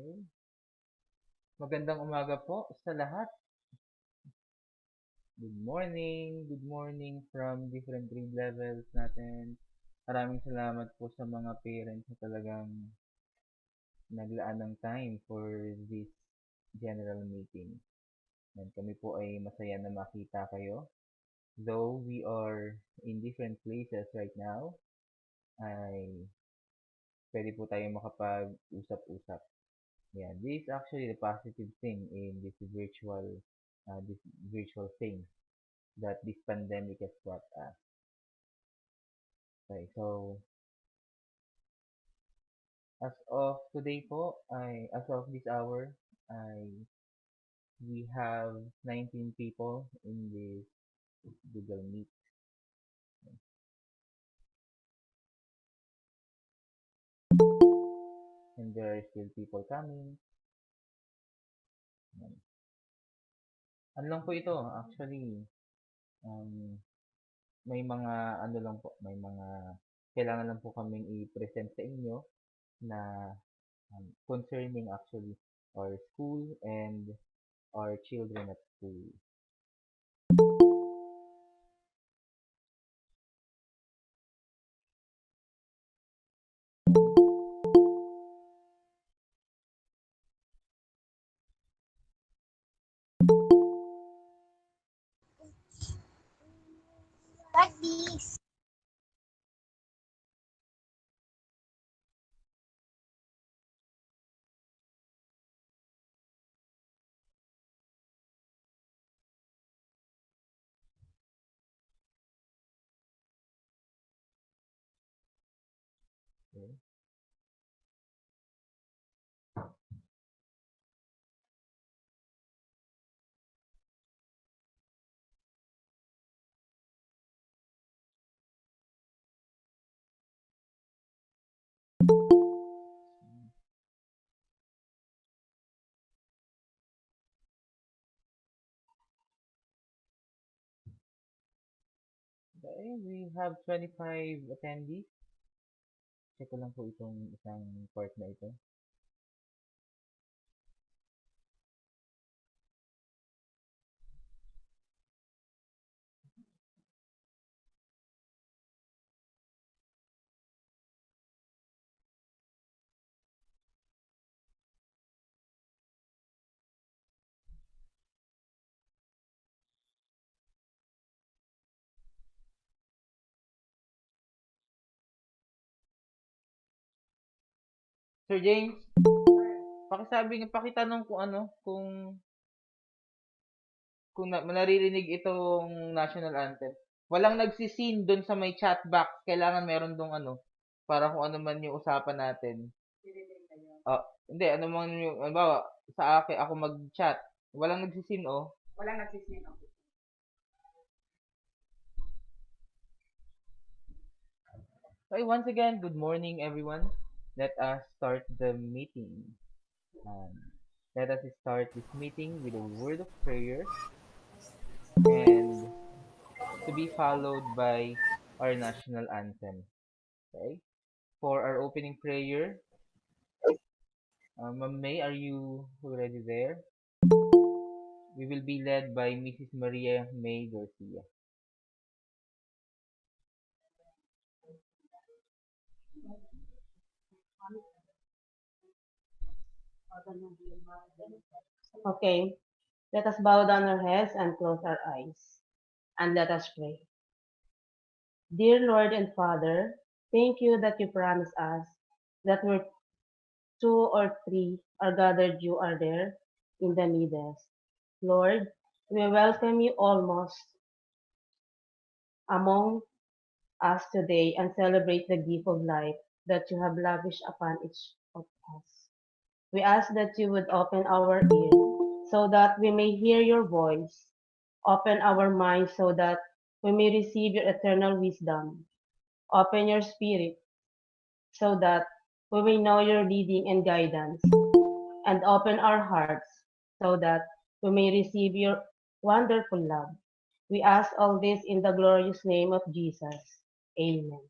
Okay. Magandang umaga po sa lahat. Good morning. Good morning from different grade levels natin. Maraming salamat po sa mga parents na talagang naglaan ng time for this general meeting. And kami po ay masaya na makita kayo. Though we are in different places right now, ay pwede po tayo makapag-usap-usap. Yeah, this is actually the positive thing in this virtual thing that this pandemic has brought us. Okay, so as of today po, as of this hour, we have 19 people in this Google Meet. And there are still people coming. Ano lang po ito, actually, may mga may mga kailangan lang po kaming i-present sa inyo na concerning actually our school and our children at school. Like this. Okay. Okay, we have 25 attendees. Check ko lang po itong isang part na ito. Sir James, pakitanong kung naririnig itong national anthem. Walang nagsisin doon sa may chat box. Kailangan meron dong para kung ano man yung usapan natin. Hindi, ano man yung, halimbawa, sa akin, ako mag-chat. Walang nagsisin, oh. Walang nagsisin. Okay. Okay, once again, good morning, everyone. Let us start the meeting. Let us start this meeting with a word of prayer and to be followed by our national anthem. Okay? For our opening prayer, Ma'am May, are you already there? We will be led by Mrs. Maria May Garcia. Okay, let us bow down our heads and close our eyes, and let us pray. Dear Lord and Father, thank you that you promised us that where two or three are gathered, you are there in the midst. Lord, we welcome you almost among us today and celebrate the gift of life that you have lavished upon each of us. We ask that you would open our ears so that we may hear your voice. Open our minds so that we may receive your eternal wisdom. Open your spirit so that we may know your leading and guidance. And open our hearts so that we may receive your wonderful love. We ask all this in the glorious name of Jesus. Amen.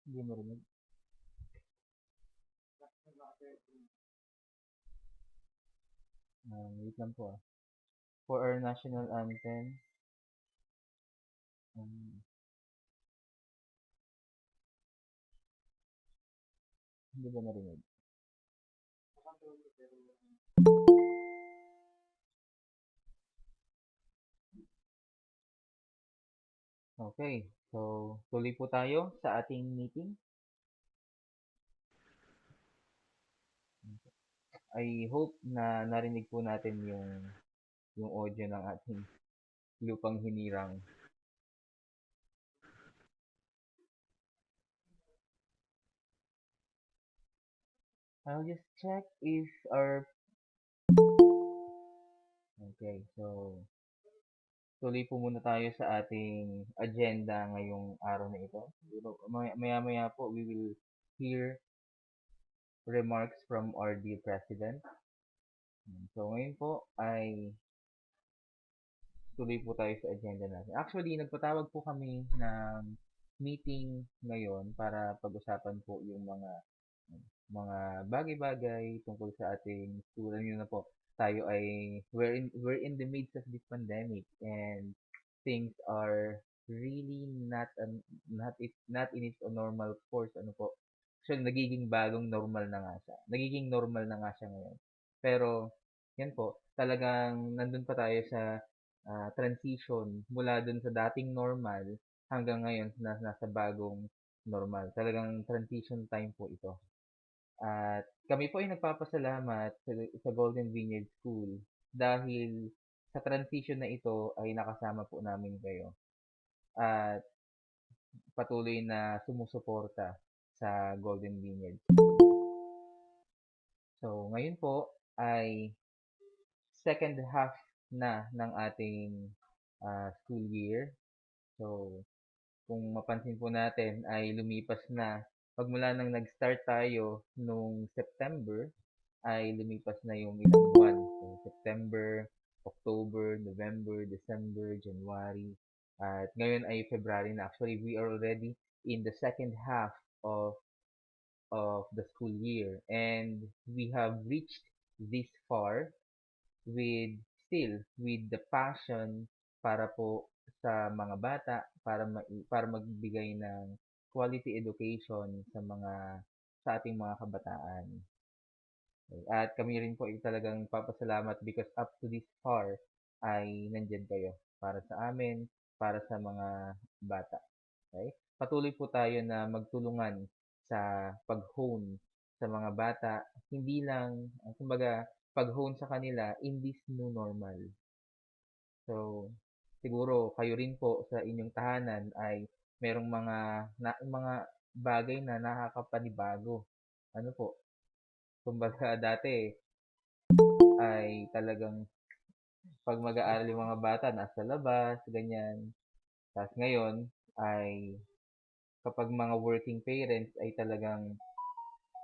Hindi marinig. Wait lang po ah. For our national anthem, um, hindi ba narinig? Okay, so tuloy po tayo sa ating meeting. I hope na narinig po natin yung audio ng ating lupang hinirang. I'll just check if our... Okay, so tuloy po muna tayo sa ating agenda ngayong araw na ito. Maya-maya po, we will hear remarks from our dear President. So ngayon po ay tuloy po tayo sa agenda natin. Actually, nagpatawag po kami ng meeting ngayon para pag-usapan po yung mga bagay-bagay tungkol sa ating school. Alam niyo na po, tayo ay we're in the midst of this pandemic and things are really not in its normal course. Ano po? Actually, nagiging bagong normal na nga siya. Nagiging normal na nga siya ngayon. Pero yan po, talagang nandun pa tayo sa transition mula dun sa dating normal hanggang ngayon na nasa bagong normal. Talagang transition time po ito. At kami po ay nagpapasalamat sa Golden Vineyard School dahil sa transition na ito ay nakasama po namin kayo at patuloy na sumusuporta sa Golden Vineyard. So, ngayon po ay second half na ng ating school year. So, kung mapansin po natin ay lumipas na pagmula nang nag-start tayo nung September ay lumipas na yung ilang buwan. So, September, October, November, December, January, at ngayon ay February na. Actually, we are already in the second half of the school year and we have reached this far with with the passion para po sa mga bata para magbigay ng quality education sa ating mga kabataan. At kami rin po ay talagang papasalamat because up to this far ay nandiyan kayo para sa amin, para sa mga bata. Okay? Patuloy po tayo na magtulungan sa pag-hone sa mga bata, hindi lang, kumbaga, pag-hone sa kanila in this new normal. So, siguro kayo rin po sa inyong tahanan ay merong mga bagay na nakakapanibago. Ano po? Kumbaga dati ay talagang pag mag-aaral yung mga bata nasa labas, ganyan. Tapos ngayon ay kapag mga working parents ay talagang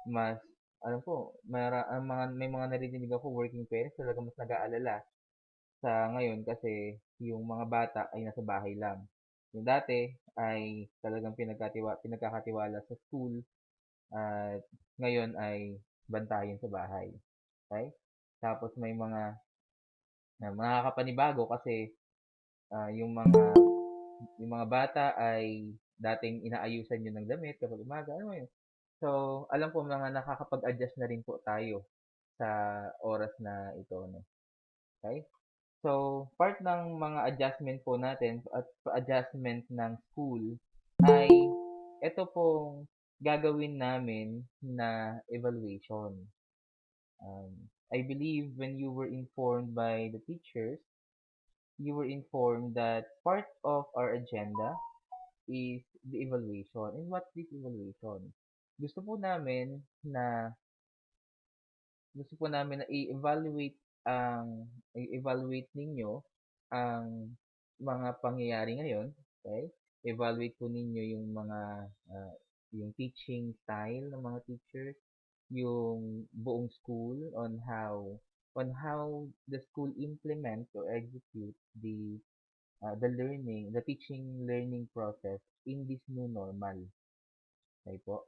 mas ano po, may mga narinig ako working parents talagang mas nag-aalala sa ngayon kasi yung mga bata ay nasa bahay lang. Yung dati ay talagang pinagkakatiwala sa school at ngayon ay bantayan sa bahay. Okay? Tapos may mga nakakapanibago kasi ah, yung mga yung mga bata ay dating inaayusan yun ng damit kapag umaga. Ano mo yun? So, alam ko mga nakakapag-adjust na rin po tayo sa oras na ito. No? Okay? So, part ng mga adjustment po natin at adjustment ng school ay ito pong gagawin namin na evaluation. I believe when you were informed by the teachers, you were informed that part of our agenda is the evaluation. And what is evaluation? Gusto po namin na gusto po namin na i-evaluate ninyo ang mga pangyayari ngayon, okay? Evaluate po ninyo yung teaching style ng mga teachers, yung buong school on how the school implements or execute the teaching learning process in this new normal. Okay po.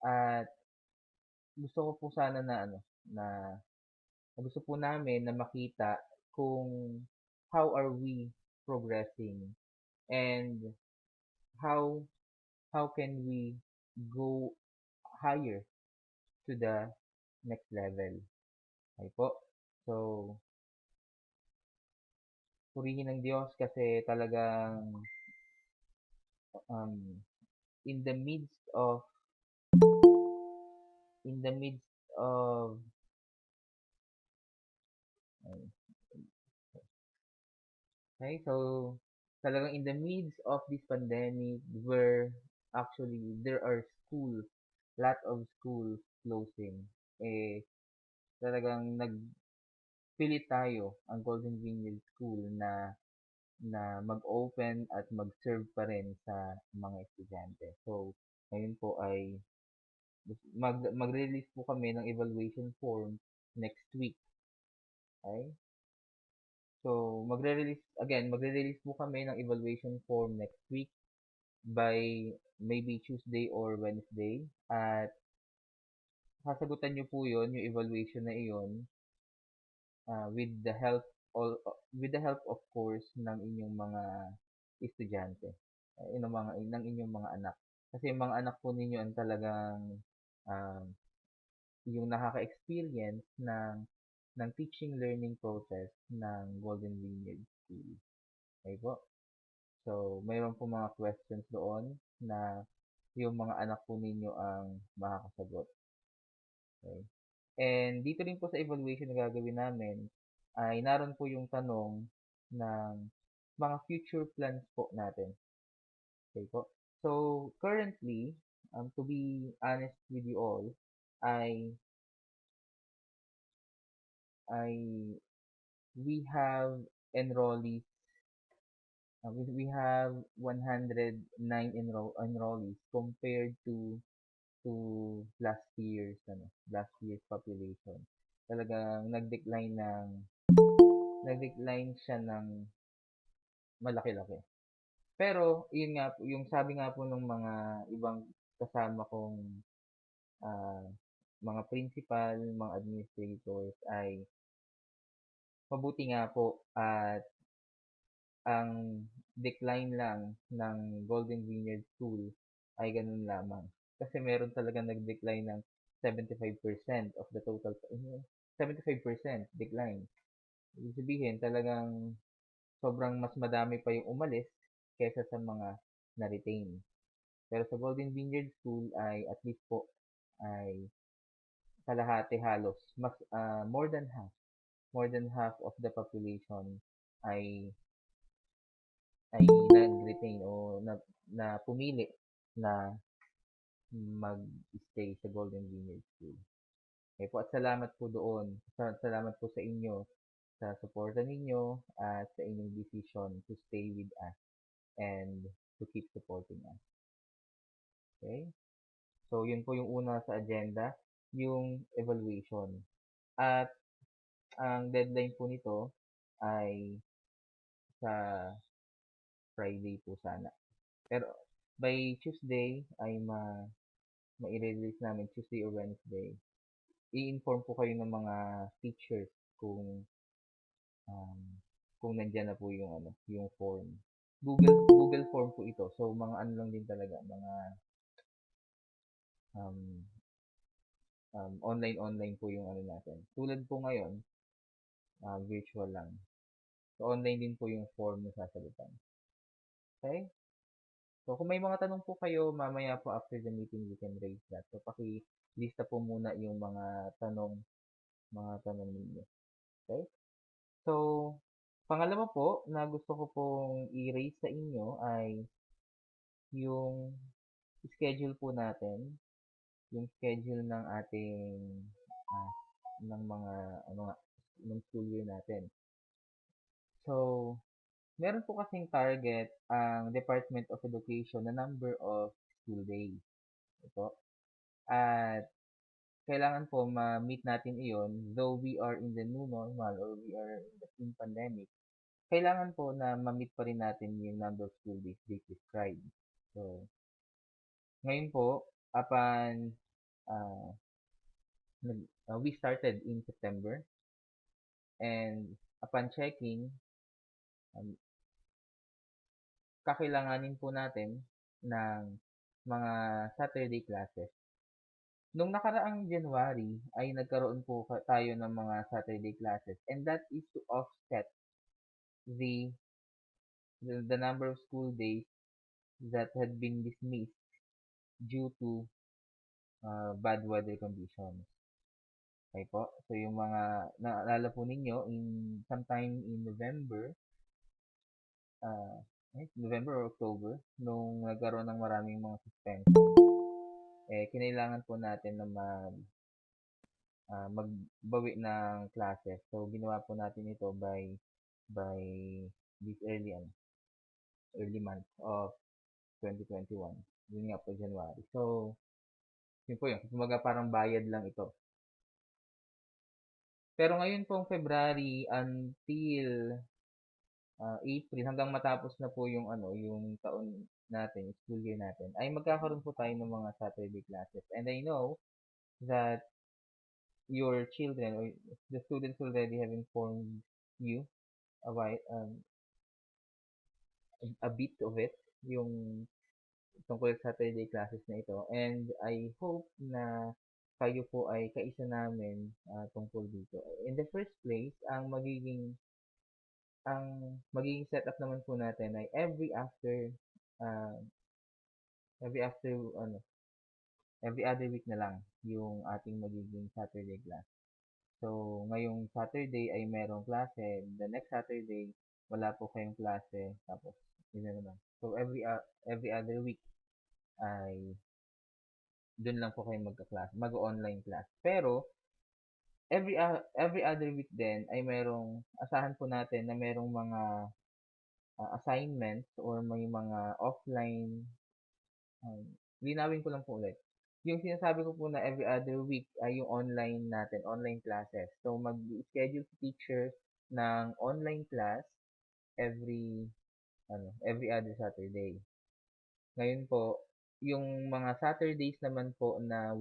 At gusto ko po sana na na gusto po namin na makita kung how are we progressing and how how can we go higher to the next level. Okay po. So, purihin ng Diyos kasi talagang um, in the midst of in the midst of okay, so talagang in the midst of this pandemic where actually there are lot of schools closing, eh talagang nagpilit tayo ang Golden Vineyard School na mag-open at mag-serve pa rin sa mga estudyante. So, ngayon po ay magre-release po kami ng evaluation form next week. Okay? So, magre-release po kami ng evaluation form next week by maybe Tuesday or Wednesday. At sasagutan nyo po yon yung evaluation na iyon, with the help of course ng inyong mga estudyante, ng inyong mga anak. Kasi yung mga anak po ninyo ang talagang um, yung nakaka-experience ng teaching learning process ng Golden Vineyard School. Okay po? So, mayroon po mga questions doon na yung mga anak po ninyo ang makakasagot. Okay? And dito rin po sa evaluation na gagawin namin, ay naroon po yung tanong ng mga future plans po natin. Okay po? So, currently, to be honest with you all, ay we have enrollees, we have 109 enrollees compared to last year's population. Talagang nag-decline siya ng malaki-laki. Pero yun nga po, yung sabi nga po ng mga ibang kasama kong ah, mga principal, mga administrators ay mabuti nga po at ang decline lang ng Golden Vineyard School ay ganun lamang. Kasi meron talagang nag-decline ng 75% of the total, 75% decline. Ibig sabihin, talagang sobrang mas madami pa yung umalis kaysa sa mga na-retain. Pero sa Golden Vineyard School ay at least po ay kalahati halos, more than half of the population ay nag-retain o na pumili na mag-stay sa Golden Vineyard School. Okay po, at salamat po doon. Salamat po sa inyo sa suporta ninyo at sa inyong decision to stay with us and to keep supporting us. Okay? So, yun po yung una sa agenda, yung evaluation. At ang deadline po nito ay sa Friday po sana. Pero by Tuesday ay ma-release namin, Tuesday or Wednesday. I-inform po kayo ng mga teachers kung um, kung nandiyan na po yung form. Google form po ito. So mga ano lang din talaga, mga um, online po yung ano natin. Tulad po ngayon, virtual lang. So online din po yung form na sasagutan. Okay? So kung may mga tanong po kayo, mamaya po after the meeting, you can raise that. So paki-lista po muna yung mga tanong ninyo. Okay? So, pangalawa po na gusto ko pong i-raise sa inyo ay yung schedule po natin, yung schedule ng ating ah, ng mga ng school year natin. So, meron po kasing target ang Department of Education na number of school days. Ito. At kailangan po ma-meet natin iyon though we are in the new normal or we are in pandemic. kailangan po na ma-meet pa rin natin yung number of school days they prescribed. So, ngayon po, upon uh, we started in September, and upon checking, um, kakailanganin po natin ng mga Saturday classes. Nung nakaraang January ay nagkaroon po tayo ng mga Saturday classes, and that is to offset the the number of school days that had been dismissed due to bad weather conditions. Okay po? So yung mga naalala po ninyo sometime in November, uh, November or October, nung nagkaroon ng maraming mga suspension, kinailangan po natin na magbawi ng classes. So ginawa po natin ito by this early month of 2021. Yun nga po, January. So, yun po yun. Kumbaga parang bayad lang ito. Pero ngayon pong February until April, hanggang matapos na po yung yung taon natin, school year natin, ay magkakaroon po tayo ng mga Saturday classes. And I know that your children or the students already have informed you about a bit of it, yung tungkol sa Saturday classes na ito. And I hope na kayo po ay kaisa namin tungkol dito. In the first place, ang magiging setup naman po natin ay uh, every other week na lang yung ating magiging Saturday class. So, ngayong Saturday ay merong klase, the next Saturday wala po kayong klase, tapos yun na naman. So, every other week ay doon lang po kayo mag-online class. Pero, every other week din ay asahan po natin na merong mga assignments or may mga offline, linawin ko lang po ulit. Yung sinasabi ko po na every other week ay yung online classes. So, mag-schedule si teacher ng online class every every other Saturday. Ngayon po, yung mga Saturdays naman po na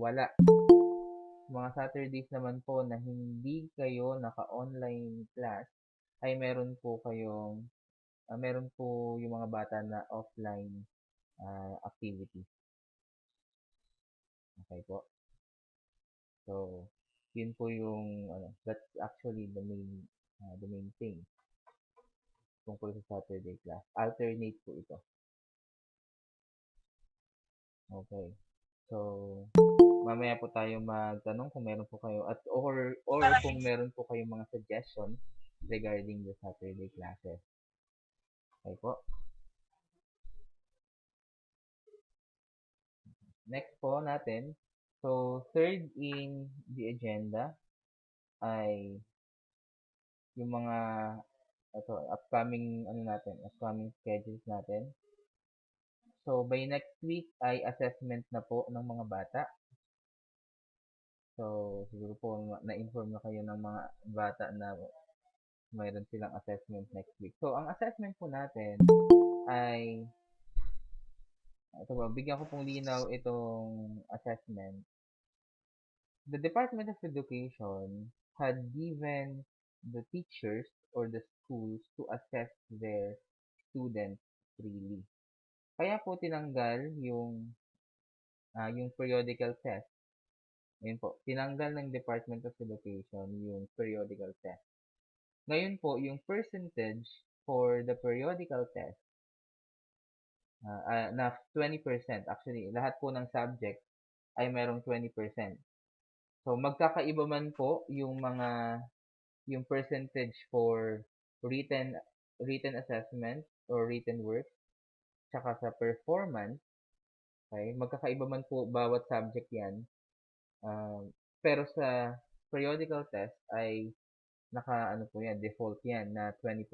mga Saturdays naman po na hindi kayo naka-online class, ay meron po yung mga bata na offline activities. Okay po. So, yun po yung that's actually the main thing tungkol sa Saturday class. Alternate po ito. Okay. So, mamaya po tayo magtanong kung meron po kayo or kung meron po kayong mga suggestions regarding the Saturday classes. Okay po. Next po natin. So, third in the agenda ay yung mga upcoming schedules natin. So, by next week ay assessment na po ng mga bata. So, siguro po na-inform na kayo ng mga bata na mayroon silang assessment next week. So, ang assessment po natin ay bigyan ko pong linaw itong assessment. The Department of Education had given the teachers or the schools to assess their students freely. Kaya po tinanggal yung periodical test. Ayun po, tinanggal ng Department of Education yung periodical test. Ngayon po, yung percentage for the periodical test na 20%. Actually, lahat po ng subject ay merong 20%. So, magkakaiba man po yung percentage for written assessment or written work tsaka sa performance. Okay? Magkakaiba man po bawat subject yan. Pero sa periodical test ay po yan, default yan na 20%.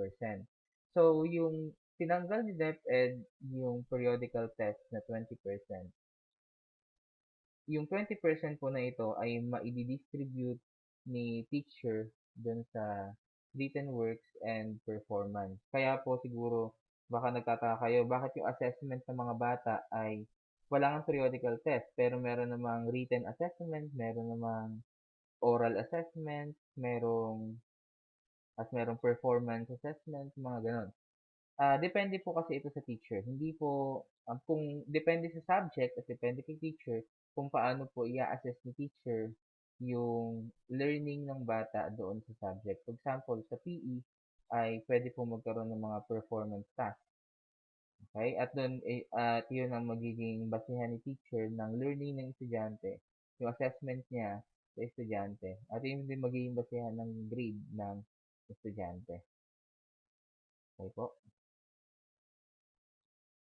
So, yung tinanggal ni DepEd yung periodical test na 20%, yung 20% po na ito ay maididistribute ni teacher dun sa written works, and performance. Kaya po siguro baka nagtataka kayo bakit yung assessment ng mga bata ay wala ngang periodical test pero meron namang written assessment, meron namang oral assessment, merong performance assessment, mga gano'n. Depende po kasi ito sa teacher. Hindi po, kung depende sa subject at depende kay teacher, kung paano po i-assess ni teacher yung learning ng bata doon sa subject. For example, sa PE, ay pwede po magkaroon ng mga performance task. Okay? At yun ang magiging basihan ni teacher ng learning ng estudyante, yung assessment niya sa estudyante. At yun din magiging basihan ng grade ng estudyante. Okay po?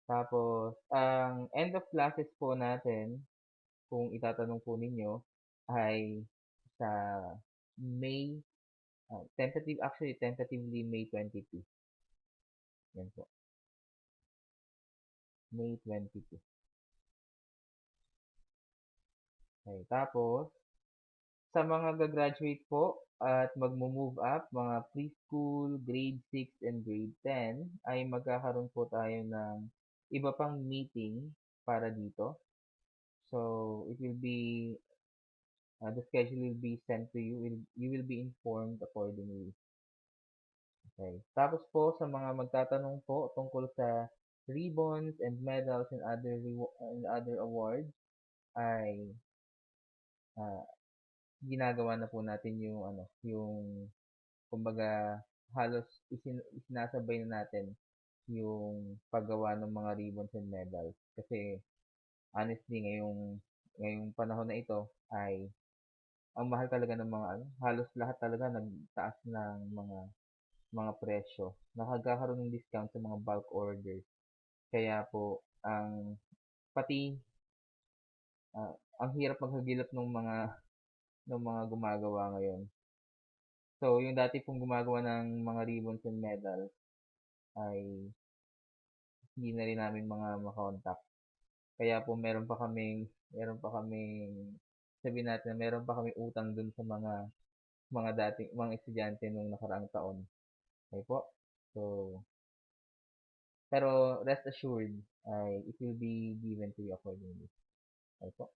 Tapos, ang end of classes po natin, kung itatanong po ninyo, ay sa May, tentatively May 22. Yan po, May 22. Okay, tapos, sa mga gagraduate po at magmo-move up, mga preschool, grade 6 and grade 10, ay magkakaroon po tayo ng iba pang meeting para dito. So, it will be, the schedule will be sent to you. You will be informed accordingly. Okay. Tapos po, sa mga magtatanong po tungkol sa ribbons and medals and other awards, ay ah, ginagawa na po natin yung kumbaga halos isinasabay na natin yung paggawa ng mga ribbons and medals. Kasi honestly, ngayong panahon na ito ay ang mahal talaga ng mga halos lahat talaga nagtaas ng mga presyo. Nakagkakaroon ng discount sa mga bulk orders. Kaya po pati ang hirap maghagilap ng mga gumagawa ngayon. So, yung dati pong gumagawa ng mga ribbons and medals ay hindi na rin namin mga makontak. Kaya po meron pa kaming sabihin natin na meron pa kaming utang dun sa mga dating mga estudyante nung nakaraang taon. Okay po? So, pero rest assured, it will be given to you accordingly. Okay po?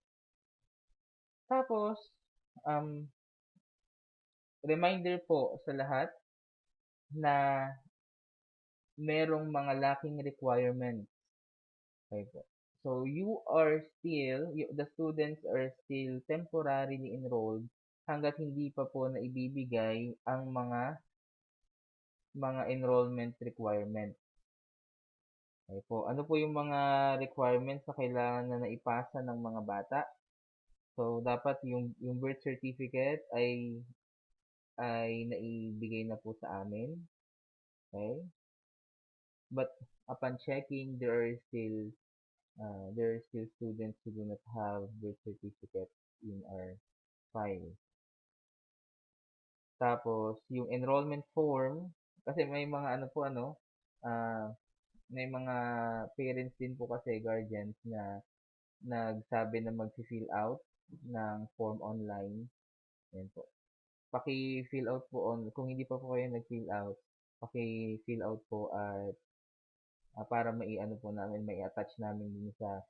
Tapos, um, reminder po sa lahat na merong mga lacking requirements. Okay po. So, the students are still temporarily enrolled hanggat hindi pa po na ibibigay ang mga enrollment requirements. Okay po. Ano po yung mga requirements na kailangan na naipasa ng mga bata? So, dapat yung birth certificate ay naibigay na po sa amin. Okay? But upon checking, there are still students who do not have birth certificate in our file. Tapos, yung enrollment form, kasi may mga may mga parents din po kasi, guardians na nagsabi na mag-fill out ng form online. Yan po. Paki-fill out po kung hindi pa po kayo nag-fill out, paki-fill out po at para mai-attach namin din sa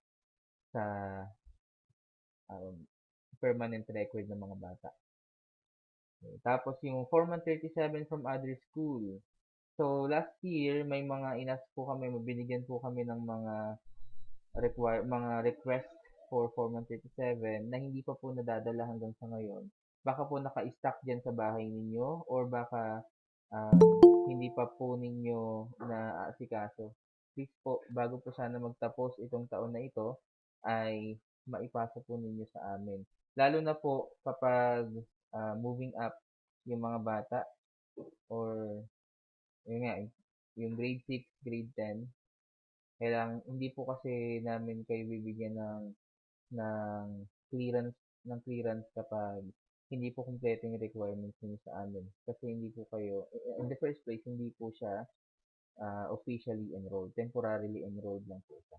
permanent record ng mga bata. Okay. Tapos yung Form 137 from other school. So last year may mga binigyan po kami ng mga request for Form 137 na hindi pa po nadadala hanggang sa ngayon. Baka po naka-stack dyan sa bahay ninyo or baka hindi pa po ninyo naasikaso. Please po, bago po sana magtapos itong taon na ito, ay maipasa po ninyo sa amin. Lalo na po kapag moving up yung mga bata or yung grade 6, grade 10, hindi po kasi namin kayo bibigyan ng clearance kapag hindi po kumpleto yung requirements niyo sa amin. Kasi hindi po kayo, in the first place, hindi po siya officially enrolled. Temporarily enrolled lang po siya.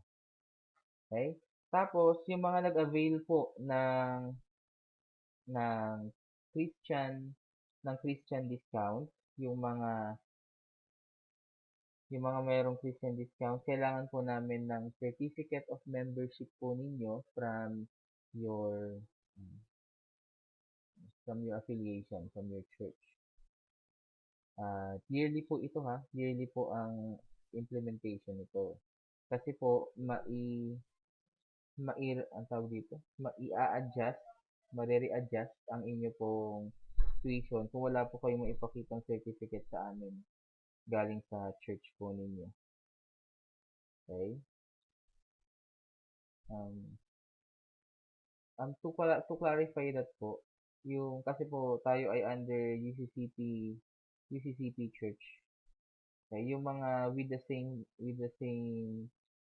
Okay? Tapos, yung mga nag-avail po ng Christian discount, yung mga mayroong Christian discount, kailangan po namin ng certificate of membership po ninyo your um, from your affiliation, from your church. Yearly po ito ha, yearly po ang implementation nito. Kasi po ang tawag dito, mai-a-adjust, mare-readjust ang inyo pong tuition kung wala po kayong maipakitang certificate sa amin galing sa church po ninyo. Okay? To clarify that po, yung kasi po tayo ay under UCCP Church. Okay, yung mga with the same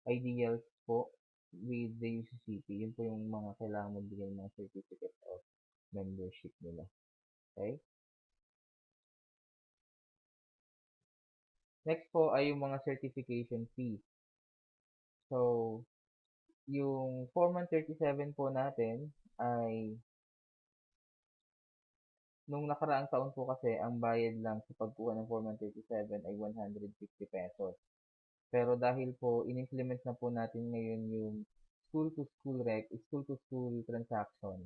ideals po with the UCCP, yun po yung mga kailangan magbigay ng certificate of membership nila. Okay? Next po ay yung mga certification fees. So, yung Form 137 po natin ay nung nakaraang taon po kasi ang bayad lang sa pagkuha ng Form 137 ay 150 pesos. Pero dahil po in-implement na po natin ngayon yung school-to-school transaction,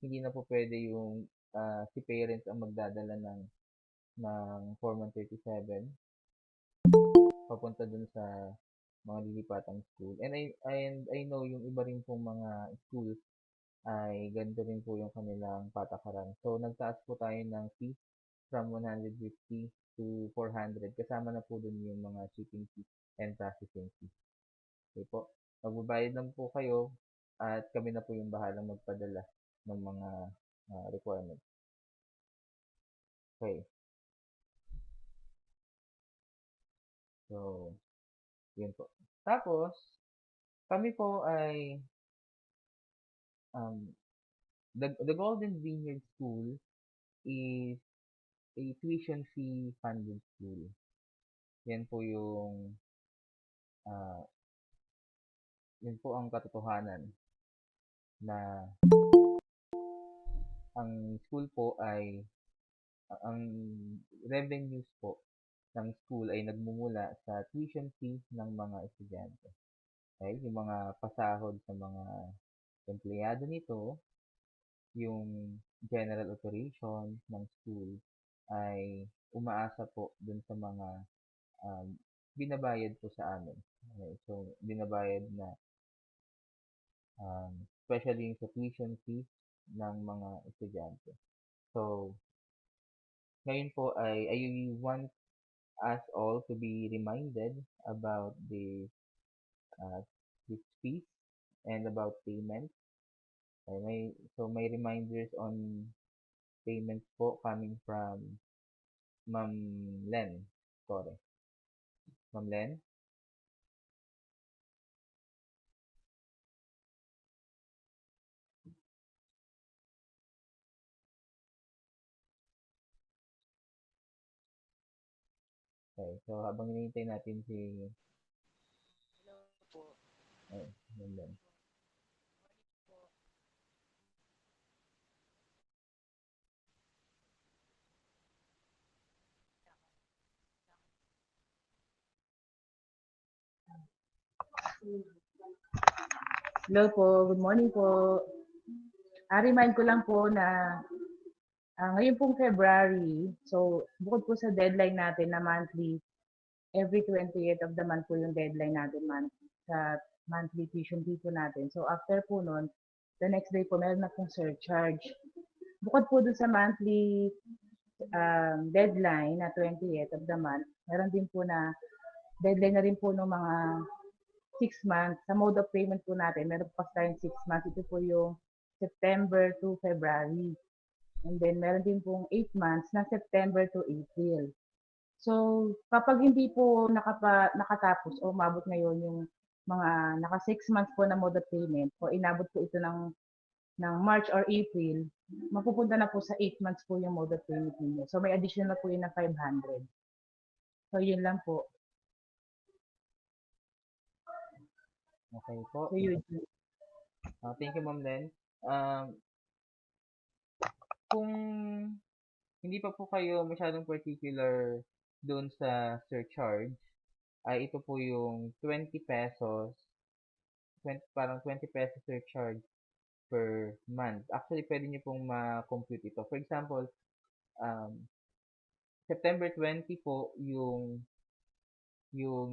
hindi na po pwede yung si parents ang magdadala ng Form 137 papunta dun sa mga lilipatang school. And I know yung iba rin pong mga schools ay ganito rin po yung kanilang patakaran. So, nagtaas po tayo ng fee from 150 to 400. Kasama na po dun yung mga shipping fee and processing fee. Okay po. Magbabayad lang po kayo at kami na po yung bahalang magpadala ng mga requirements. Okay. So, yun po. Tapos, kami po ay the Golden Vineyard School is a tuition fee funded school. Yan po yun po ang katotohanan na ang school po ay ang revenues po ng school ay nagmumula sa tuition fee ng mga estudyante. Okay? Yung mga pasahod sa mga empleyado nito, yung general operation ng school ay umaasa po dun sa mga binabayad po sa amin. Okay? So, binabayad na especially yung sa tuition fee ng mga estudyante. So, ngayon po ay I want us all to be reminded about this fees and about payment. Okay, may reminders on payment po coming from Ma'am Len. Sorry. Ma'am Len? Okay, so habang hinihintay natin si Ma'am Len. Hello po, good morning po. Remind ko lang po na ngayon pong February, so bukod po sa deadline natin na monthly, every 28th of the month po yung deadline natin sa monthly tuition fee po natin. So after po nun, the next day po meron na pong surcharge. Bukod po dun sa monthly deadline na 28th of the month, meron din po na deadline na rin po ng mga 6 months. Sa mode of payment po natin, meron pa tayong 6 months. Ito po yung September to February. And then, meron din pong 8 months na September to April. So, kapag hindi po nakatapos o umabot ngayon yung mga naka 6 months po na mode of payment o inabot po ito ng March or April, mapupunta na po sa 8 months po yung mode of payment niyo. So, may additional po yun na 500. So, yun lang po. Okay po. So, yun. Thank you, Ma'am Len. Kung hindi pa po kayo masyadong particular doon sa surcharge, ay ito po yung 20 pesos, 20, parang 20 pesos surcharge per month. Actually, pwede nyo pong ma-compute ito. For example, um, September 20 po yung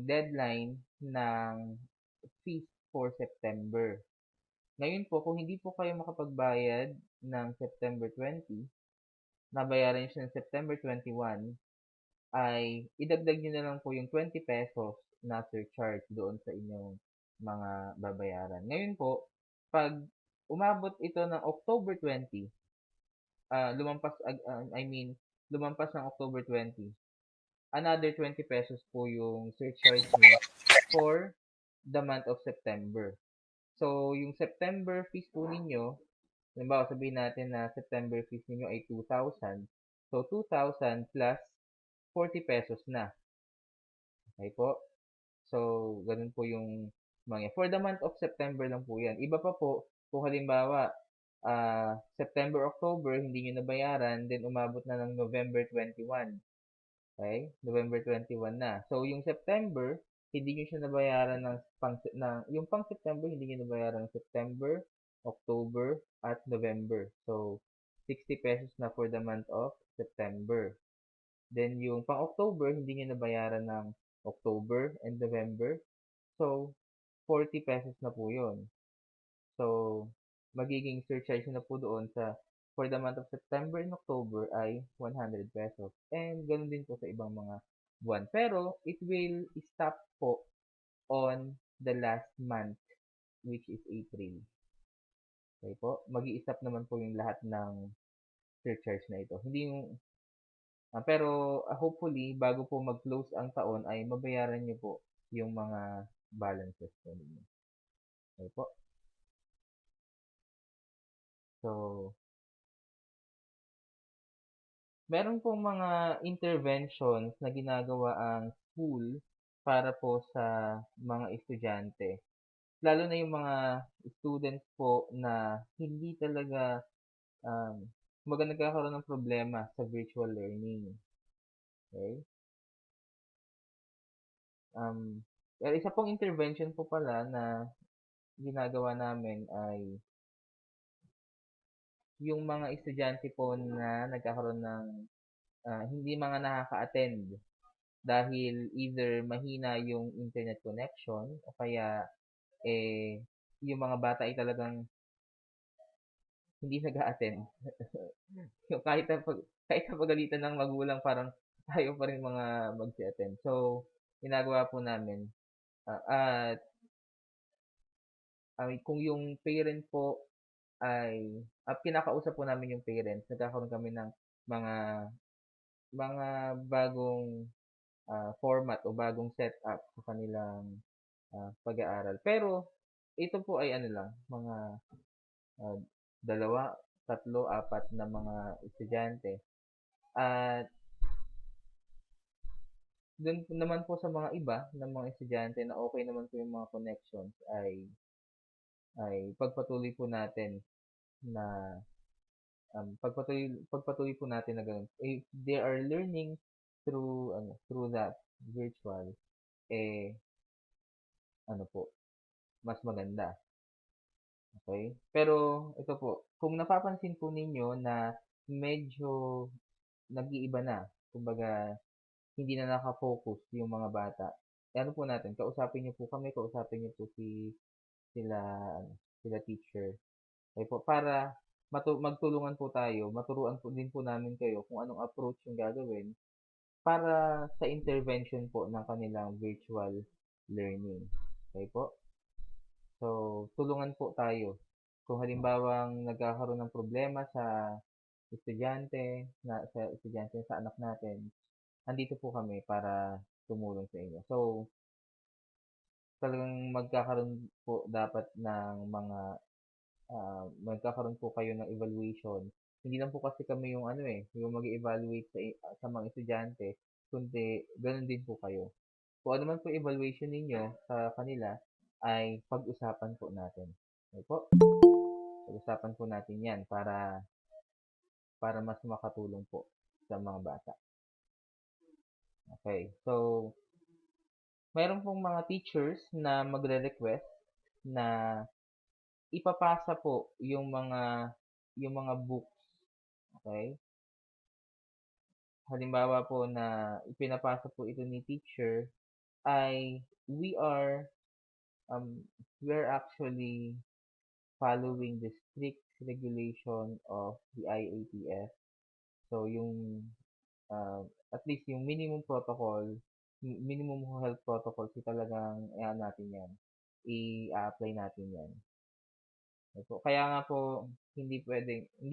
deadline ng fees for September. Ngayon po, kung hindi po kayo makapagbayad ng September 20, nabayaran nyo siya ng September 21, ay idagdag nyo na lang po yung 20 pesos na surcharge doon sa inyong mga babayaran. Ngayon po, pag umabot ito ng October 20, lumampas ng October 20, another 20 pesos po yung surcharge nyo for the month of September. So, yung September fees po ninyo, halimbawa sabihin natin na September fees ninyo ay 2,000. So, 2,000 plus 40 pesos na. Okay po? So, ganun po yung mga. For the month of September lang po yan. Iba pa po, kung halimbawa, September, October, hindi nyo nabayaran, then umabot na ng November 21. Okay? November 21 na. So, yung September, hindi nyo siya nabayaran yung pang September, hindi nyo nabayaran ng September, October, at November. So, 60 pesos na for the month of September. Then, yung pang October, hindi nyo nabayaran ng October and November. So, 40 pesos na po yun. So, magiging surcharge na po doon for the month of September and October ay 100 pesos. And ganun din po sa ibang mga buwan. Pero, it will stop po on the last month, which is April. Okay po? Mag-i-stop naman po yung lahat ng surcharge na ito. Hindi yung, pero hopefully, bago po mag-close ang taon, ay mabayaran nyo po yung mga balances po ninyo. Okay po? So, meron pong mga interventions na ginagawa ang school para po sa mga estudyante. Lalo na yung mga students po na hindi talaga nagkakaroon ng problema sa virtual learning. Okay? Pero isa pong intervention po pala na ginagawa namin ay yung mga estudyante po na nagkakaroon ng hindi mga nakaka-attend dahil either mahina yung internet connection o kaya yung mga bata ay talagang hindi nag-a-attend. Yung kahit na pagalitan ng magulang, parang tayo pa rin mga mag-attend. So, ginagawa po namin at kung yung parent po ay kinakausap po namin yung parents, nagkakaroon kami ng mga bagong format o bagong setup sa kanilang pag-aaral. Pero ito po ay ano lang, mga 2, 3, 4 na mga estudyante. At dun naman po sa mga iba na mga estudyante na okay naman po yung mga connections ay pagpatuloy po natin na pagpatuloy po natin na ganun. If they are learning through that virtual, mas maganda. Okay? Pero ito po, kung napapansin po ninyo na medyo nag-iiba na, kumbaga hindi na nakafocus yung mga bata, ano po natin, kausapin niyo po kami, kausapin niyo po sila, sila teacher. Okay po, para magtulungan po tayo, maturuan po din po namin kayo kung anong approach yung gagawin para sa intervention po ng kanilang virtual learning. Okay po? So, tulungan po tayo. Kung halimbawang nagkakaroon ng problema sa estudyante sa anak natin, andito po kami para tumulong sa inyo. So, talagang magkakaroon po dapat ng magkakaroon po kayo ng evaluation. Hindi lang po kasi kami yung yung mag-evaluate sa mga estudyante, kundi ganoon din po kayo. Kung ano man po evaluation ninyo sa kanila, ay pag-usapan po natin. Okay po? Pag-usapan po natin yan para mas makatulong po. sa mga bata. Okay, so mayroon pong mga teachers na magre-request na ipapasa po yung mga books, okay? Halimbawa po na ipinapasa po ito ni teacher ay um we are actually following the strict regulation of the IATF. So yung at least yung minimum health protocols, talagang natin yan, i-apply natin yan. So, kaya nga po, hindi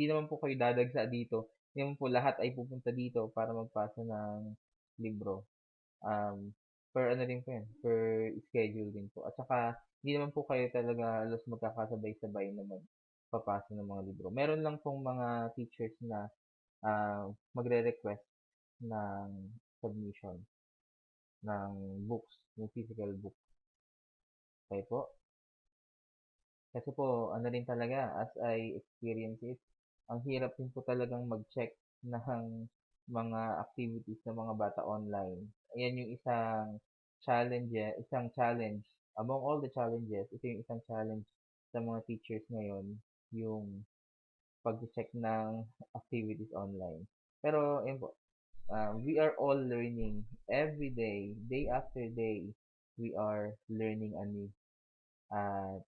naman po kayo dadagsa dito. Hindi naman po lahat ay pupunta dito para magpasa ng libro. Per ano din po yan, per schedule din po. At saka, hindi naman po kayo talaga halos magkakasabay-sabay na magpapasa ng mga libro. Meron lang pong mga teachers na magre-request ng submission ng books, ng physical book. Okay po? Kasi po, ano rin talaga, as I experience it, ang hirap din po talagang mag-check ng mga activities ng mga bata online. Ayan yung isang challenge. Among all the challenges, ito yung isang challenge sa mga teachers ngayon, yung pag-check ng activities online. Pero, yun po, we are all learning every day after day, we are learning anew. At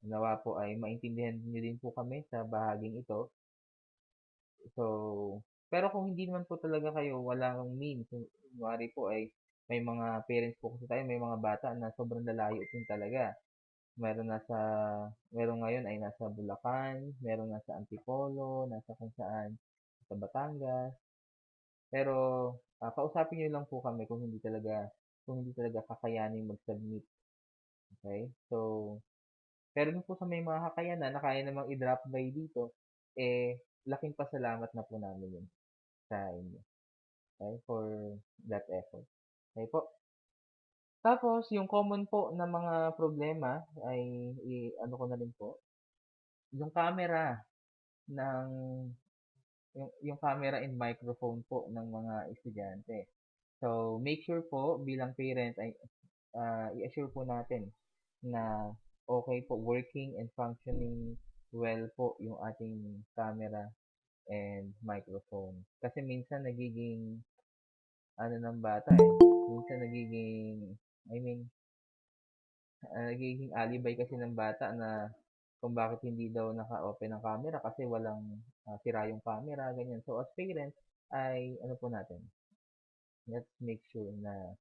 nawa po ay maintindihan niyo din po kami sa bahaging ito. So, pero kung hindi naman po talaga kayo walang means, kunwari po ay may mga parents po kasi tayo, may mga bata na sobrang lalayo din talaga. Meron ngayon ay nasa Bulacan, meron nasa Antipolo, nasa kung saan, sa Batangas. Pero kausapin niyo lang po kami kung hindi talaga kakayanin mag-submit. Okay? So, pero dun po sa may mga kakayanan na kaya namang i-drop by dito, laking pasalamat na po namin yun sa inyo. Okay? For that effort. Okay po? Tapos, yung common po na mga problema ay ano ko na rin po, yung camera ng yung camera and microphone po ng mga estudyante. So, make sure po bilang parent ay i-assure po natin na okay po, working and functioning well po yung ating camera and microphone. Kasi minsan nagiging ano ng bata minsan nagiging alibay kasi ng bata na kung bakit hindi daw naka-open ang camera kasi walang sira yung camera, ganyan. So, as parents, ay ano po natin, let's make sure na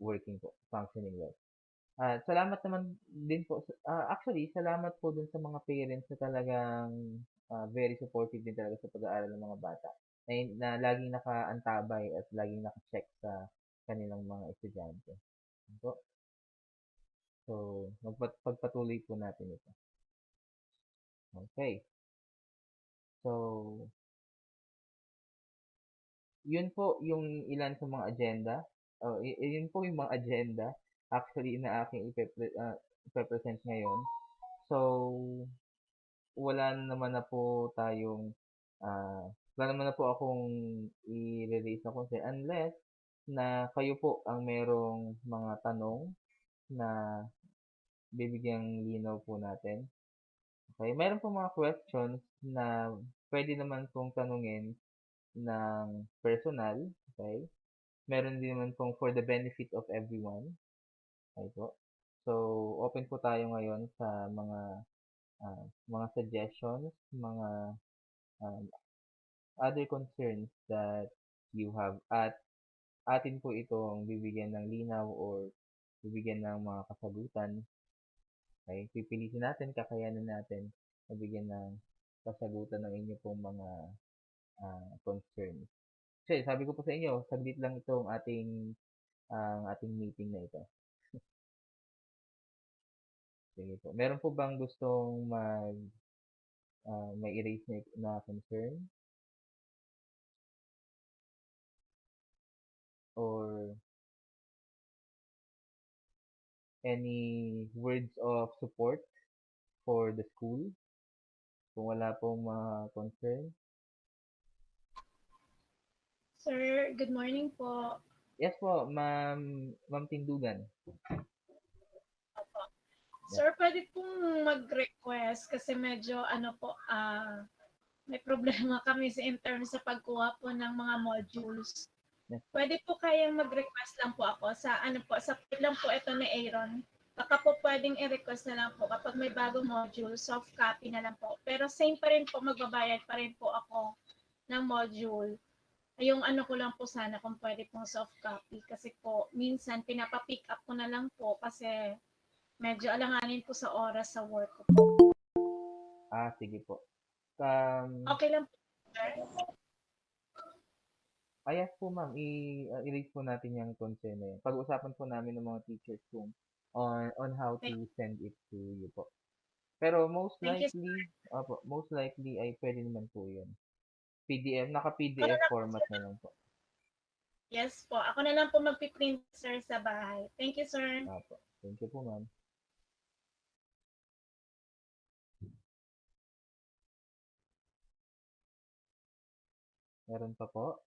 working po, functioning well. Salamat naman din po. Actually, salamat po dun sa mga parents na talagang very supportive din talaga sa pag-aaral ng mga bata. Na laging nakaantabay at laging naka-check sa kanilang mga estudyante. So, pagpatuloy po natin ito. Okay. So, yun po yung ilan sa mga agenda. Yun po yung mga agenda actually na aking ipe-present ngayon. So, wala naman na po tayong wala naman na po akong i-release na concern unless na kayo po ang merong mga tanong na bibigyang linaw po natin. Okay, mayroon po mga questions na pwede naman pong tanungin ng personal, okay? Meron din naman pong for the benefit of everyone. Okay po. So, open po tayo ngayon sa mga suggestions, mga other concerns that you have at atin po itong bibigyan ng linaw or bibigyan ng mga kasagutan. Okay? Pipilitin natin, kakayanan natin na bigyan ng kasagutan ng inyo pong mga concerns. Kasi sabi ko po sa inyo, saglit lang itong ating meeting na ito. Sige po. Meron po bang gustong may erase na concern? Or any words of support for the school? Kung wala pong mga concern? Sir, good morning po. Yes po, Ma'am Tindugan. Yes. Sir, pwede pong mag-request kasi medyo may problema kami in terms sa pagkuha po ng mga modules. Yes. Pwede po kayang mag-request lang po ako sa sa page lang po ito ni Aaron. Baka po pwedeng i-request na lang po kapag may bagong module, soft copy na lang po. Pero same pa rin po, magbabayad pa rin po ako ng module. Yung ko lang po sana kung pwede pong soft copy kasi po minsan pinapa-pick up ko na lang po kasi medyo alanganin po sa oras sa work ko po. Sige po. Okay lang po, sir? Yes po ma'am, i-raise po natin yung concern na yun. Pag-uusapan po namin ng mga teachers kung on how to send it to you po. Pero most Thank you, likely ay pwede naman po yun. PDF, Ako na naka-PDF lang po, format sir. na lang po. Yes po. Ako na lang po magpiprint, sir, sa bahay. Thank you, sir. Opo. Thank you po ma'am. Meron pa po?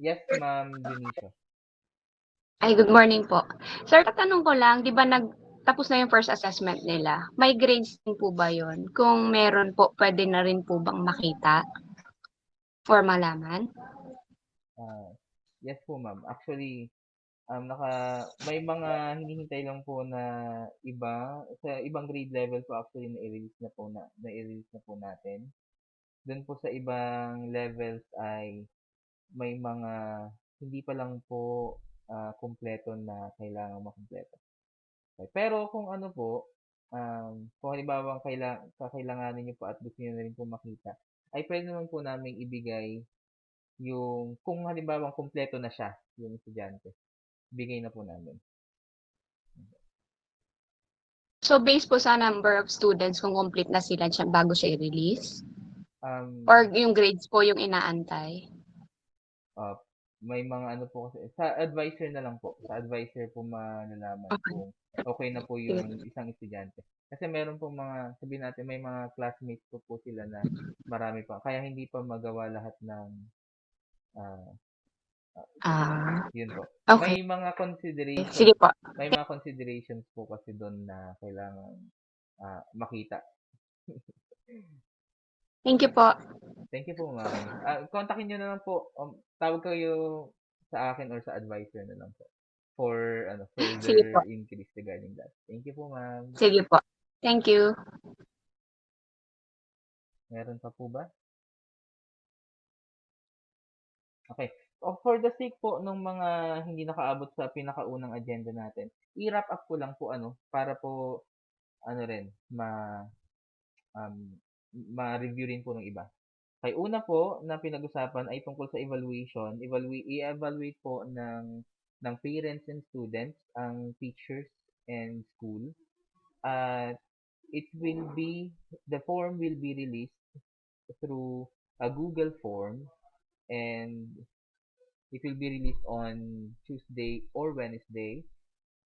Yes, Ma'am Dionisio. Ay, good morning po. Sir, tatanong ko lang, di ba tapos na yung first assessment nila? May grades din po ba yun? Kung meron po, pwede na rin po bang makita? For malaman? Yes po ma'am. Actually, may mga hinihintay lang po na iba, sa ibang grade level po actually na-release na po natin. Doon po sa ibang levels ay may mga hindi pa lang po kumpleto na kailangan makumpleto. Okay. Pero kung ano po, kung halimbawa kakailanganin niyo po at gusto niyo na rin po makita, ay pwede naman po namin ibigay yung, kung halimbawa kumpleto na siya, yung estudyante, bigay na po namin. So, based po sa number of students kung complete na sila bago siya i-release? Or yung grades po yung inaantay? may mga ano po kasi, sa advisor na lang po. Sa advisor po malalaman kung okay na po yung isang estudyante. Kasi meron po sabihin natin, may mga classmates po sila na marami pa. Kaya hindi pa magawa lahat ng yun po. Okay. May mga considerations. Sige po. May mga considerations po kasi doon na kailangan makita. Thank you po. Thank you po, ma'am. Kontakin nyo na lang po. Tawag kayo sa akin or sa advisor na lang po for Sige po. further increase regarding that. Thank you po, ma'am. Sige po. Thank you. Meron pa po ba? Okay. For the sake po ng mga hindi nakaabot sa pinakaunang agenda natin, i-wrap up ko lang po para po rin ma-review rin po ng iba. Okay, una po na pinag-usapan ay tungkol sa evaluation. I-evaluate po ng parents and students ang teachers and school. The form will be released through a Google form and it will be released on Tuesday or Wednesday.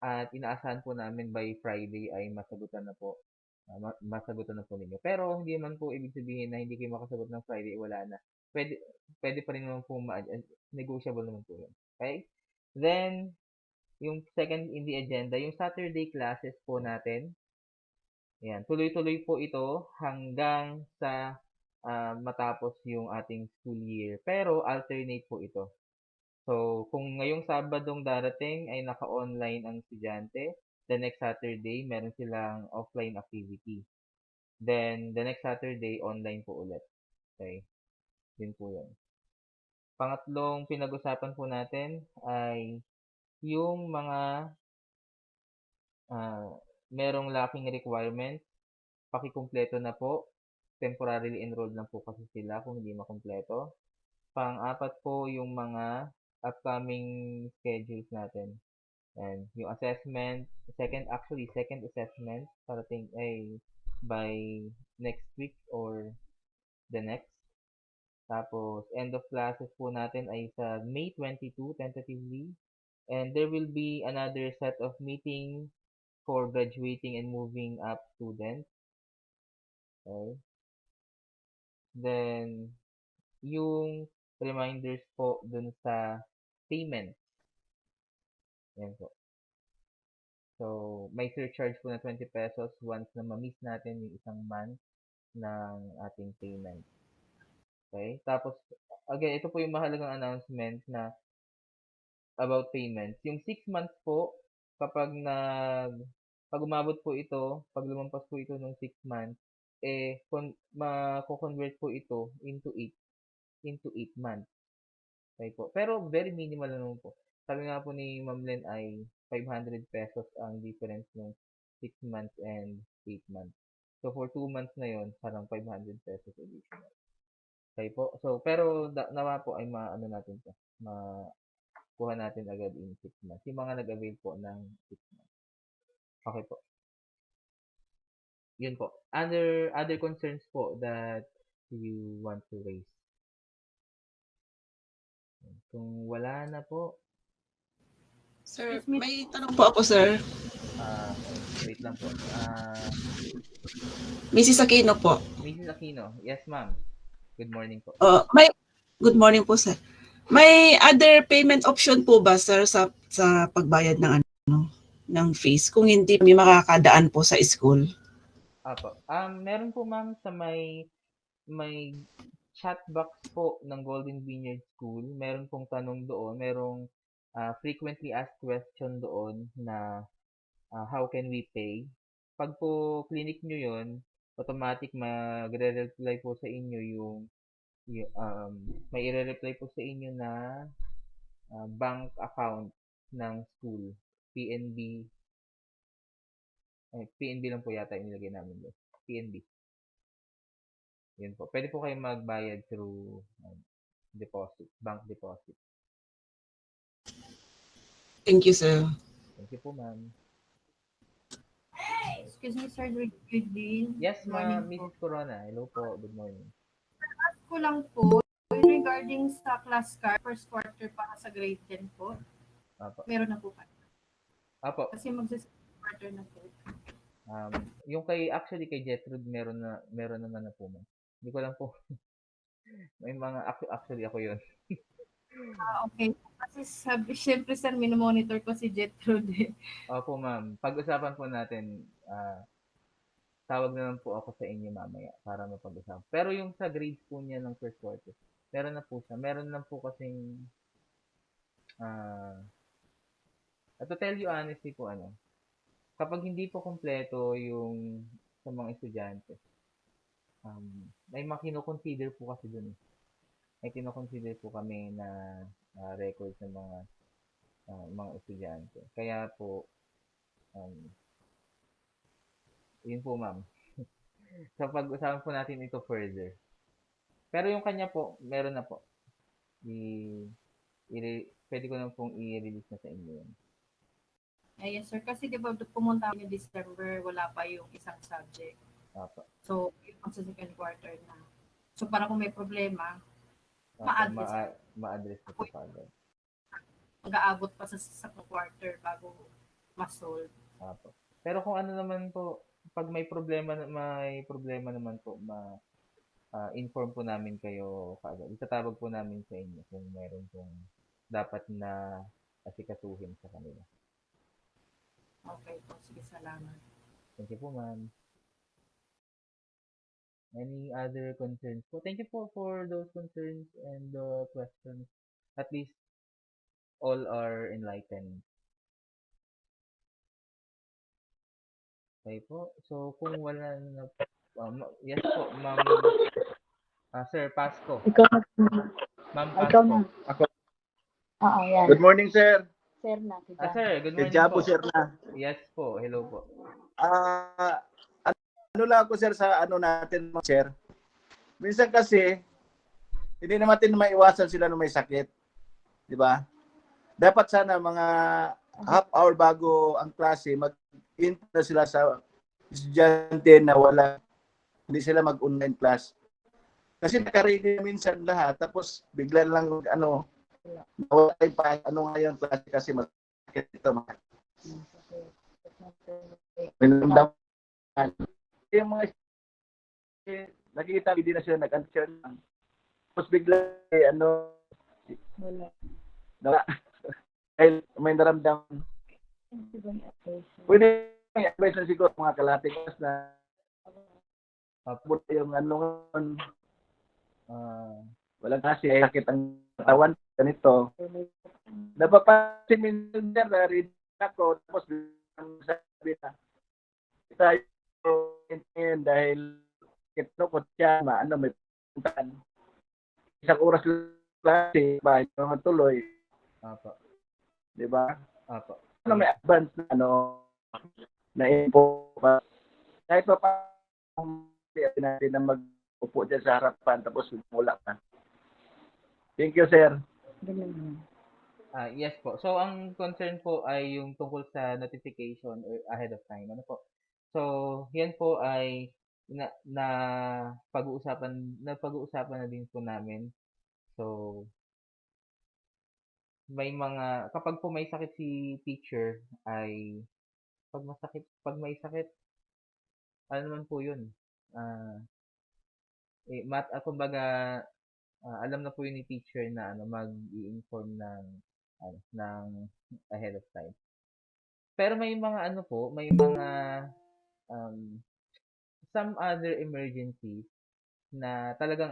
At inaasahan po namin by Friday ay masagutan na po. Masagutan na po ninyo. Pero hindi man po ibig sabihin na hindi kayo makasagot ng Friday, wala na. Pwede pa rin naman po negotiable naman po yun. Okay? Then, yung second in the agenda, yung Saturday classes po natin. Ayan, tuloy-tuloy po ito hanggang sa matapos yung ating school year. Pero alternate po ito. So, kung ngayong Sabadong darating ay naka-online ang estudyante, the next Saturday, meron silang offline activity. Then, the next Saturday, online po ulit. Okay? Yun po yun. Pangatlong pinag-usapan po natin ay yung mga merong lacking requirements, pakikumpleto na po. Temporarily enrolled na po kasi sila kung hindi makumpleto. Pang-apat po yung mga upcoming schedules natin. And yung assessment, second assessment parating ay by next week or the next. Tapos, end of classes po natin ay sa May 22 tentatively. And there will be another set of meeting for graduating and moving up students. Okay. Then, yung reminders po dun sa payment. Yan po. So, may surcharge po na 20 pesos once na ma-miss natin yung isang month ng ating payment. Okay? Tapos, again, ito po yung mahalagang announcement na about payments. Yung 6 months po, pag umabot po ito, pag lumampas po ito ng 6 months, mako-convert po ito into 8 months. Okay po. Pero very minimal na naman po. Sabi nga po ni Ma'am Len ay 500 pesos ang difference ng 6 months and 8 months. So for 2 months na yon, parang 500 pesos additional. Okay po. So pero nawa po ay maano natin 'to. Makuha natin agad in 6 months. Yung mga nag-avail po ng 6 months. Okay po. Yun po. Other concerns po that you want to raise. Kung wala na po, Sir, may tanong po ako, sir. wait lang po. Mrs. Aquino po. Mrs. Aquino. Yes, ma'am. Good morning po. Good morning po, sir. May other payment option po ba, sir, sa pagbayad ng fees kung hindi kami makakadaan po sa school? Apo. Meron po ma'am sa may chat box po ng Golden Vineyard School. Meron pong tanong doon. Merong frequently asked question doon na how can we pay? Pag po clinic nyo yon, automatic magre-reply po sa inyo may i-reply po sa inyo na bank account ng school. PNB. PNB lang po yata yung nilagay namin doon. PNB. Yun po. Pwede po kayo magbayad through deposit, bank deposit. Thank you, sir. Thank you po, ma'am. Excuse me, sir. Good day. Yes, ma'am. Morning po. Mrs. Corona. Hello po. Good morning. Ko lang po, regarding sa class card, first quarter para sa grade 10 po, Apo. meron na po kayo. Apo. Kasi magsa-second quarter na po. Yung actually kay Jetrude, meron naman na po, ma'am. Hindi ko lang po. May mga, actually ako yun. Okay. Kasi syempre sir, minomonitor ko si Jetrude. Opo, ma'am. Pag-usapan po natin, tawag na lang po ako sa inyo mamaya para mapag-usapan. Pero yung sa grades po niya ng first quarter, meron na po siya. Meron lang po kasing, to tell you honestly po, kapag hindi po kompleto yung sa mga estudyante, may makino-consider po kasi dun. May kino-consider po kami na records ng mga estudyante. Kaya po, yun po, ma'am. So, pag-usapan po natin ito further. Pero yung kanya po, meron na po. Pwede ko na pong i-release na sa inyo yun. Yes sir, kasi di ba pumunta kami December, wala pa yung isang subject. Apo. So, yung sa second quarter na. So, para kung may problema, ma-address ko po agad. mag-aabot pa sa second quarter bago ma-solve. Apo. Pero kung ano naman po, pag may problema naman po, inform po namin kayo kaagad. Itatawag po namin sa inyo kung meron pong dapat na asikasuhin sa kanila. Okay po, sige, salamat. Thank you po, ma'am. Any other concerns po? Thank you po for those concerns and questions. At least all are enlightened. Okay po. So, kung wala na yes po, ma'am. Sir Pasco. Ikaw na. Ma'am Ikaw Pasco. na. Ako. Oo, yan. Good morning, sir. Sir na. Sir, good morning Kaya po, po. sir na. Yes po. Hello po. Ano lang ako, sir, sa ano natin, sir. Minsan kasi, hindi natin maiwasan sila na may sakit. Di ba? Dapat sana mga half hour bago ang klase, mag-in na sila sa estudyante na hindi sila mag-online class. Kasi nakaready minsan lahat, tapos bigla lang nawala pa ngayon klase kasi masakit ito. Yung mga nakikita, hindi na sila nag-answer lang. Tapos bigla, ano, Wala. nawala. Dahil may naramdaman. Hindi ba yung attention? Pwede may advice na siguro mga kalatikas na Opo. yung ano ngayon, walang kasi sakit ang katawan, ganito. Napapansin minsan sir, rin ako, tapos biglang sabi na, tayo ngayon dahil kitlokot siya, ano, may puntaan. Isang oras lang kasi, bahay naman tuloy, Opo. di ba? Opo. Ano may advance na, ano, na info pa. Kahit pa natin na mag-upo dyan sa harapan, tapos wala pa. Thank you, sir. Ganun. Yes po. So, ang concern po ay yung tungkol sa notification or ahead of time. Ano po? So, yan po ay na pag-uusapan na din po namin. So, kapag po may sakit si teacher ay pag may sakit, ano naman po yun? Kumbaga, alam na po yun ni teacher na mag-i-inform ng ahead of time. Pero may mga um, some other emergencies na talagang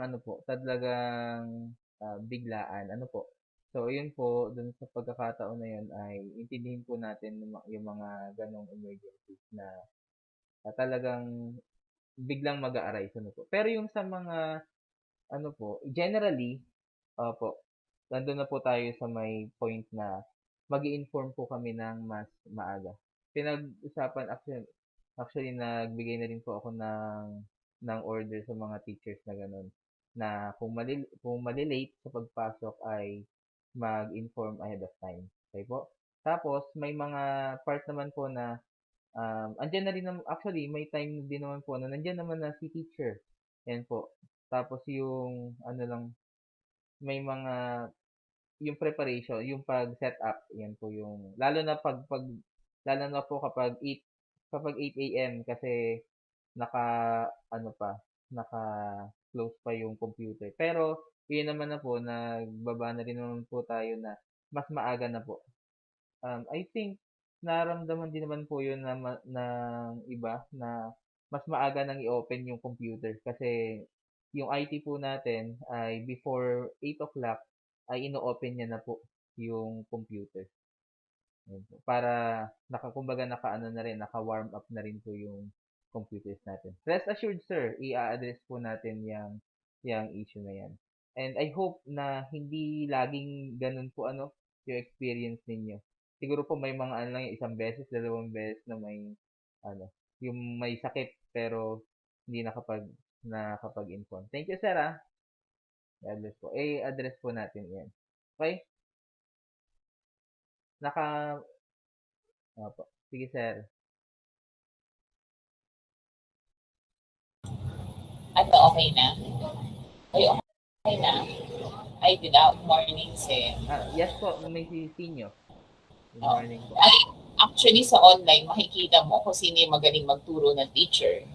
biglaan. Ano po? So, yun po, dun sa pagkakataon na yun ay intindihin po natin yung mga ganong emergencies na talagang biglang mag-a-arise. Ano po? Pero yung sa mga, generally, opo, nandun na po tayo sa may point na mag-i-inform po kami ng mas maaga. Pinag-usapan, actually nagbigay na rin po ako ng order sa mga teachers na gano'n, na kung malilate sa pagpasok ay mag-inform ahead of time. Okay po? Tapos may mga part naman po na andiyan na rin naman, actually may time din naman po na nandiyan naman na si teacher. Yan po. Tapos yung may mga yung preparation, yung pag-set up, yan po yung lalo na po kapag 8 AM kasi naka ano pa, naka-close pa yung computer. Pero yun naman na po, nagbaba na rin naman po tayo na mas maaga na po. I think naramdaman din naman po yun ng iba na mas maaga nang i-open yung computer kasi yung IT po natin ay before 8 o'clock ay ino-open niya na po yung computer. Ayun po. Para kumbaga naka-ano na rin, naka-warm up na rin po yung computers natin. Rest assured sir, i-address po natin yung issue na yan. And I hope na hindi laging ganun po yung experience ninyo. Siguro po may mga lang isang beses, dalawang beses na yung may sakit pero hindi nakapag-inform. Thank you sir ah. I-address po. I-address po natin yan. Okay? Opo. Sige sir. Okay na? Ay, okay na? Ay, good morning, sir. Yes po, may sisi nyo. Good Oh. morning po. Ay, actually, sa online, makikita mo kung sino yung magaling magturo ng teacher.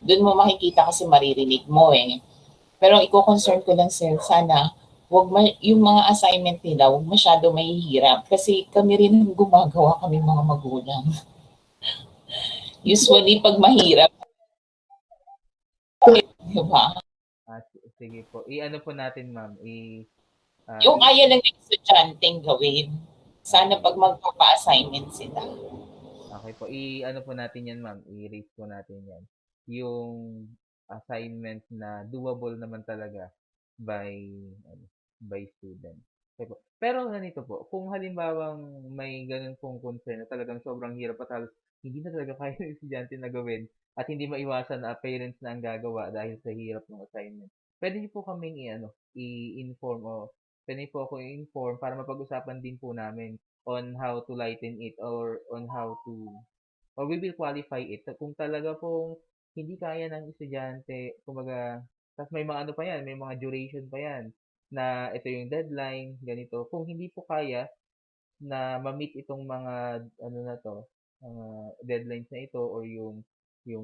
Doon mo makikita kasi maririnig mo eh. Pero ang i-concern ko lang, sir, sana yung mga assignment nila, huwag masyado mahihirap. Kasi kami rin gumagawa kami mga magulang. Usually, pag mahirap, diba? Sige po. I-ano po natin, ma'am. Yung kaya lang ng estudyanteng gawin. Sana pag magpapa-assignment sila. Okay po. I-ano po natin yan, ma'am. I-raise po natin yan. Yung assignment na doable naman talaga by student. Okay po. Pero ganito po, kung halimbawang may ganun pong concern na talagang sobrang hirap at halos hindi na talaga kaya ng estudyante na gawin at hindi maiwasan na parents na ang gagawa dahil sa hirap ng assignment. Pwede niyo po kaming i-inform o pwede niyo po ako i-inform para mapag-usapan din po namin on how to lighten it or on how to or we will qualify it. Kung talaga pong hindi kaya ng estudyante, kumbaga, tapos may mga ano pa yan, may mga duration pa yan, na ito yung deadline, ganito. Kung hindi po kaya na ma-meet itong mga deadlines na ito or yung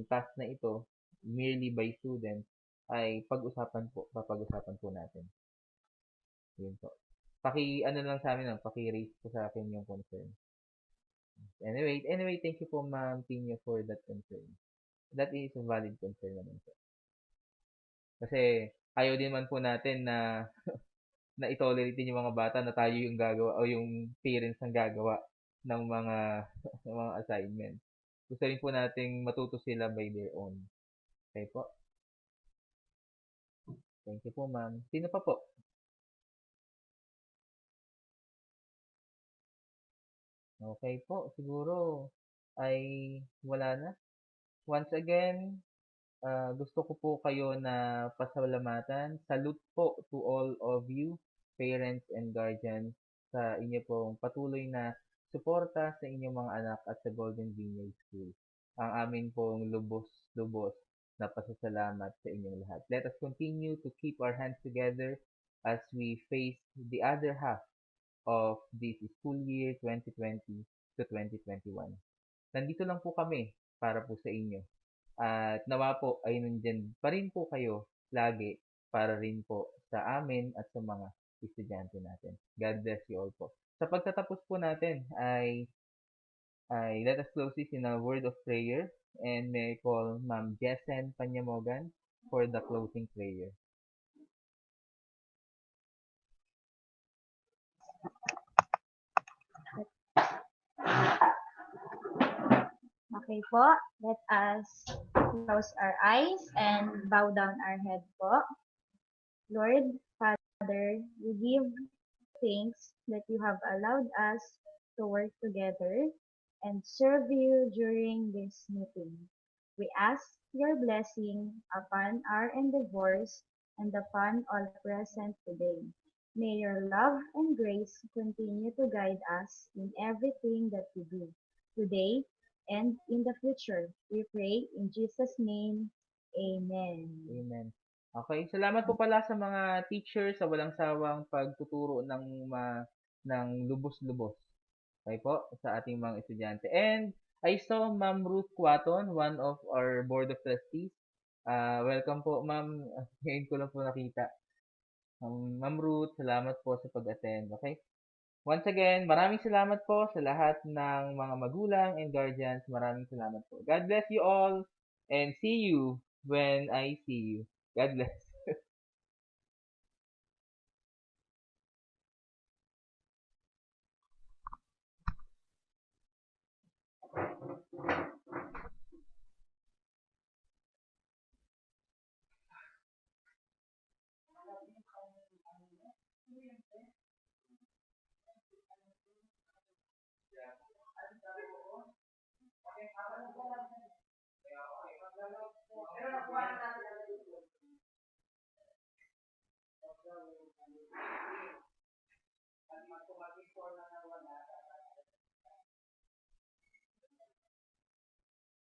task na ito merely by student, ay papag-usapan po natin. Yun po. Ano lang sa amin, paki-raise po sa akin yung concern. Anyway, thank you po Ma'am Tino for that concern. That is a valid concern naman po. Kasi ayaw din man po natin na na itolerate din yung mga bata na tayo yung gagawa o yung parents ang gagawa ng mga ng mga assignment. Gusto rin po nating matuto sila by their own. Okay po. Thank you po, ma'am. Sino pa po? Okay po, siguro ay wala na. Once again, gusto ko po kayo na pasalamatan. Salute po to all of you, parents and guardians, sa inyo pong patuloy na suporta sa inyong mga anak at sa Golden Vineyard School. Ang amin pong lubos-lubos na pasasalamat sa inyong lahat. Let us continue to keep our hands together as we face the other half of this school year 2020 to 2021. Nandito lang po kami para po sa inyo. At nawa po ay nandyan pa rin po kayo lagi para rin po sa amin at sa mga estudyante natin. God bless you all po. Sa pagtatapos po natin ay let us close this in a word of prayer and may I call Ma'am Jessen Panyamogan for the closing prayer. Okay po, let us close our eyes and bow down our head po. Lord, Father, we give thanks that you have allowed us to work together and serve you during this meeting. We ask your blessing upon our endeavors and upon all present today. May your love and grace continue to guide us in everything that we do today and in the future. We pray in Jesus' name. Amen. Amen. Okay, salamat po pala sa mga teachers sa walang sawang pagtuturo ng lubos-lubos. Okay po, sa ating mga estudyante. And I saw Ma'am Ruth Quaton, one of our Board of Trustees. Welcome po, Ma'am. Ngayon ko lang po nakita. Ma'am Ruth, salamat po sa pag-attend. Okay? Once again, maraming salamat po sa lahat ng mga magulang and guardians. Maraming salamat po. God bless you all and see you when I see you. God bless. Kaya, okay,